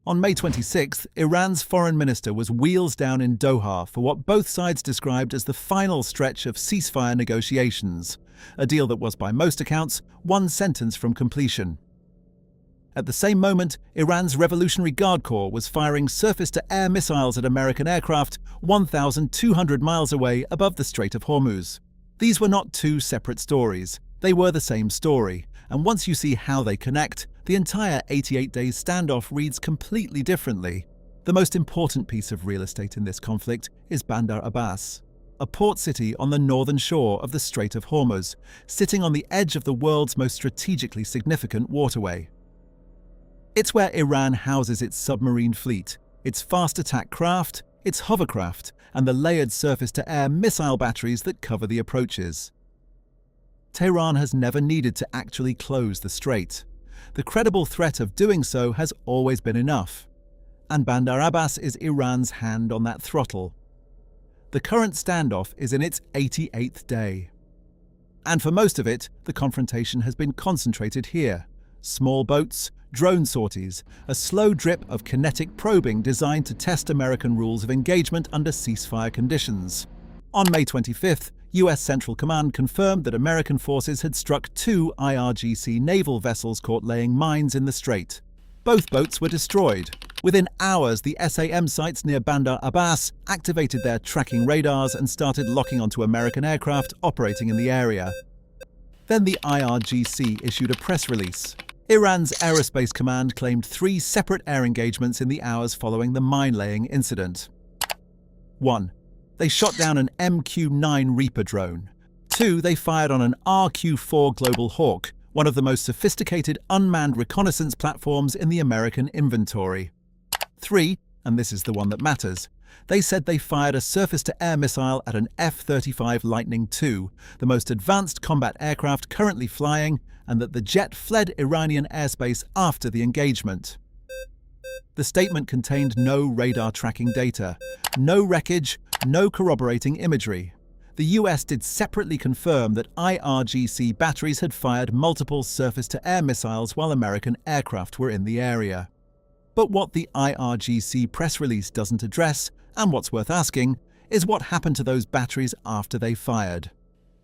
On May 26th, Iran's foreign minister was wheels down in Doha for what both sides described as the final stretch of ceasefire negotiations, a deal that was, by most accounts, one sentence from completion. At the same moment, Iran's Revolutionary Guard Corps was firing surface-to-air missiles at American aircraft 1,200 miles away above the Strait of Hormuz. These were not two separate stories. They were the same story, and once you see how they connect, the entire 88-day standoff reads completely differently. The most important piece of real estate in this conflict is Bandar Abbas, a port city on the northern shore of the Strait of Hormuz, sitting on the edge of the world's most strategically significant waterway. It's where Iran houses its submarine fleet, its fast attack craft, its hovercraft, and the layered surface-to-air missile batteries that cover the approaches. Tehran has never needed to actually close the strait. The credible threat of doing so has always been enough, and Bandar Abbas is Iran's hand on that throttle. The current standoff is in its 88th day. And for most of it, the confrontation has been concentrated here. Small boats, drone sorties, a slow drip of kinetic probing designed to test American rules of engagement under ceasefire conditions. On May 25th, US Central Command confirmed that American forces had struck two IRGC naval vessels caught laying mines in the strait. Both boats were destroyed. Within hours, the SAM sites near Bandar Abbas activated their tracking radars and started locking onto American aircraft operating in the area. Then the IRGC issued a press release. Iran's Aerospace Command claimed 3 separate air engagements in the hours following the mine-laying incident. 1. They shot down an MQ-9 Reaper drone. 2. They fired on an RQ-4 Global Hawk, one of the most sophisticated unmanned reconnaissance platforms in the American inventory. 3, and this is the one that matters, they said they fired a surface-to-air missile at an F-35 Lightning II, the most advanced combat aircraft currently flying, and that the jet fled Iranian airspace after the engagement. The statement contained no radar tracking data, no wreckage, no corroborating imagery. The US did separately confirm that IRGC batteries had fired multiple surface-to-air missiles while American aircraft were in the area. But what the IRGC press release doesn't address, and what's worth asking, is what happened to those batteries after they fired.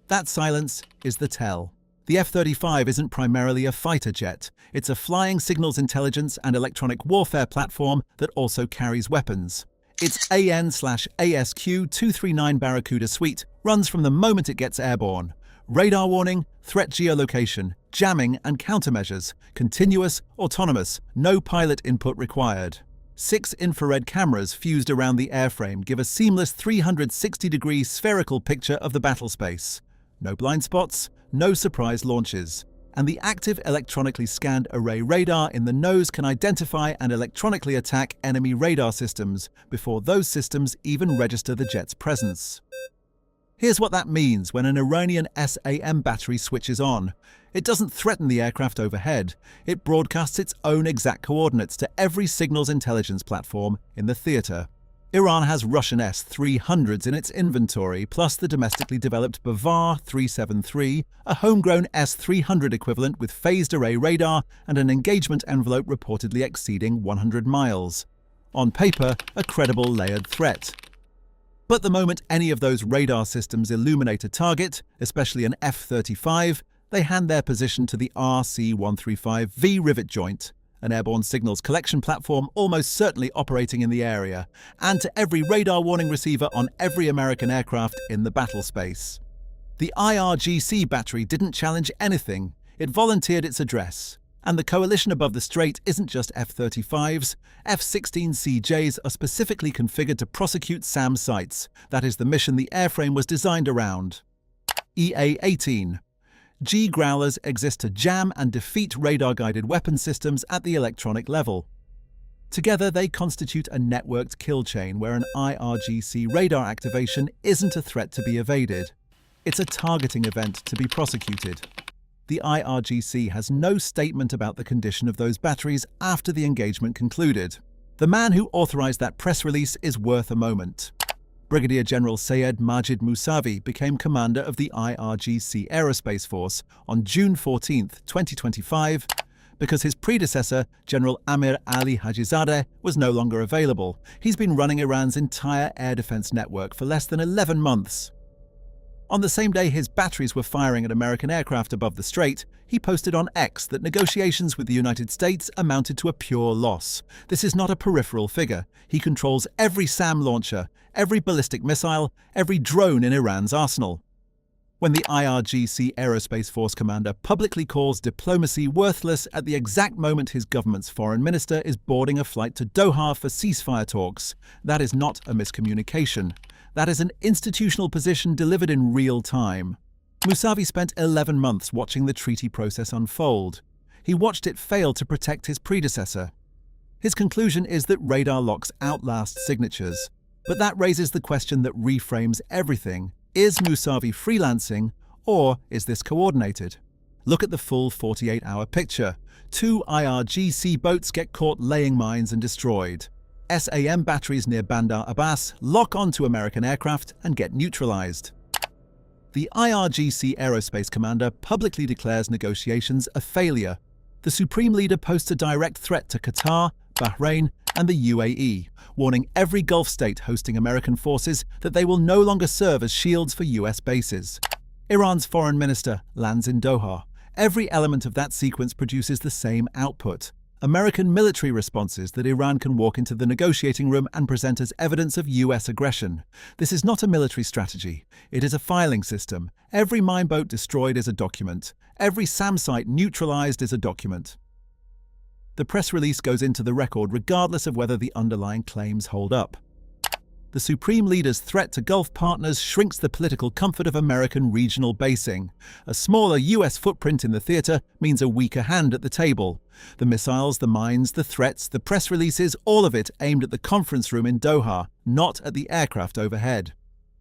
That silence is the tell. The F-35 isn't primarily a fighter jet. It's a flying signals intelligence and electronic warfare platform that also carries weapons. Its AN/ASQ-239 Barracuda suite runs from the moment it gets airborne. Radar warning, threat geolocation, jamming and countermeasures, continuous, autonomous, no pilot input required. 6 infrared cameras fused around the airframe give a seamless 360-degree spherical picture of the battle space. No blind spots, no surprise launches. And the active electronically scanned array radar in the nose can identify and electronically attack enemy radar systems before those systems even register the jet's presence. Here's what that means when an Iranian SAM battery switches on. It doesn't threaten the aircraft overhead. It broadcasts its own exact coordinates to every signals intelligence platform in the theater. Iran has Russian S-300s in its inventory, plus the domestically developed Bavar 373, a homegrown S-300 equivalent with phased array radar and an engagement envelope reportedly exceeding 100 miles. On paper, a credible layered threat. But the moment any of those radar systems illuminate a target, especially an F-35, they hand their position to the RC-135V Rivet joint, an airborne signals collection platform almost certainly operating in the area, and to every radar warning receiver on every American aircraft in the battle space. The IRGC battery didn't challenge anything, it volunteered its address. And the coalition above the strait isn't just F-35s, F-16CJs are specifically configured to prosecute SAM sites. That is the mission the airframe was designed around. EA-18. G-Growlers exist to jam and defeat radar-guided weapon systems at the electronic level. Together, they constitute a networked kill chain where an IRGC radar activation isn't a threat to be evaded. It's a targeting event to be prosecuted. The IRGC has no statement about the condition of those batteries after the engagement concluded. The man who authorized that press release is worth a moment. Brigadier General Sayed Majid Mousavi became commander of the IRGC Aerospace Force on June 14, 2025, because his predecessor, General Amir Ali Hajizadeh, was no longer available. He's been running Iran's entire air defense network for less than 11 months. On the same day his batteries were firing at American aircraft above the strait, he posted on X that negotiations with the United States amounted to a pure loss. This is not a peripheral figure. He controls every SAM launcher, every ballistic missile, every drone in Iran's arsenal. When the IRGC Aerospace Force commander publicly calls diplomacy worthless at the exact moment his government's foreign minister is boarding a flight to Doha for ceasefire talks, that is not a miscommunication. That is an institutional position delivered in real time. Mousavi spent 11 months watching the treaty process unfold. He watched it fail to protect his predecessor. His conclusion is that radar locks outlast signatures. But that raises the question that reframes everything. Is Mousavi freelancing, or is this coordinated? Look at the full 48-hour picture. 2 IRGC boats get caught laying mines and destroyed. SAM batteries near Bandar Abbas lock onto American aircraft and get neutralized. The IRGC Aerospace commander publicly declares negotiations a failure. The Supreme Leader posts a direct threat to Qatar, Bahrain, and the UAE, warning every Gulf state hosting American forces that they will no longer serve as shields for US bases. Iran's foreign minister lands in Doha. Every element of that sequence produces the same output: American military responses that Iran can walk into the negotiating room and present as evidence of US aggression. This is not a military strategy. It is a filing system. Every mine boat destroyed is a document. Every SAM site neutralized is a document. The press release goes into the record regardless of whether the underlying claims hold up. The Supreme Leader's threat to Gulf partners shrinks the political comfort of American regional basing. A smaller US footprint in the theater means a weaker hand at the table. The missiles, the mines, the threats, the press releases, all of it aimed at the conference room in Doha, not at the aircraft overhead.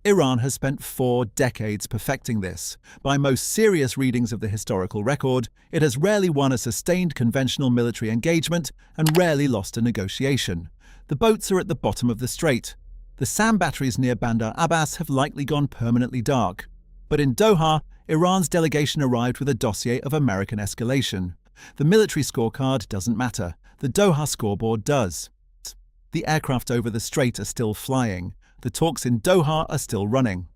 Iran has spent 4 decades perfecting this. By most serious readings of the historical record, it has rarely won a sustained conventional military engagement and rarely lost a negotiation. The boats are at the bottom of the strait. The SAM batteries near Bandar Abbas have likely gone permanently dark. But in Doha, Iran's delegation arrived with a dossier of American escalation. The military scorecard doesn't matter. The Doha scoreboard does. The aircraft over the strait are still flying. The talks in Doha are still running.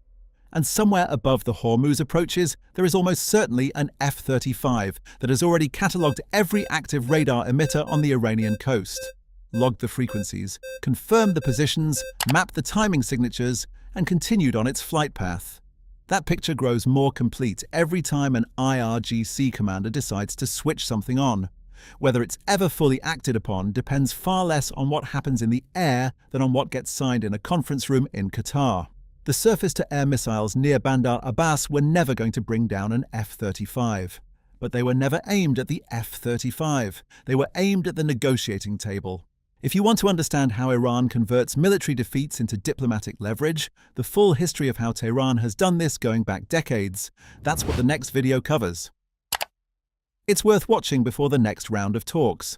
And somewhere above the Hormuz approaches, there is almost certainly an F-35 that has already catalogued every active radar emitter on the Iranian coast, logged the frequencies, confirmed the positions, mapped the timing signatures, and continued on its flight path. That picture grows more complete every time an IRGC commander decides to switch something on. Whether it's ever fully acted upon depends far less on what happens in the air than on what gets signed in a conference room in Qatar. The surface-to-air missiles near Bandar Abbas were never going to bring down an F-35. But they were never aimed at the F-35. They were aimed at the negotiating table. If you want to understand how Iran converts military defeats into diplomatic leverage, the full history of how Tehran has done this going back decades, that's what the next video covers. It's worth watching before the next round of talks.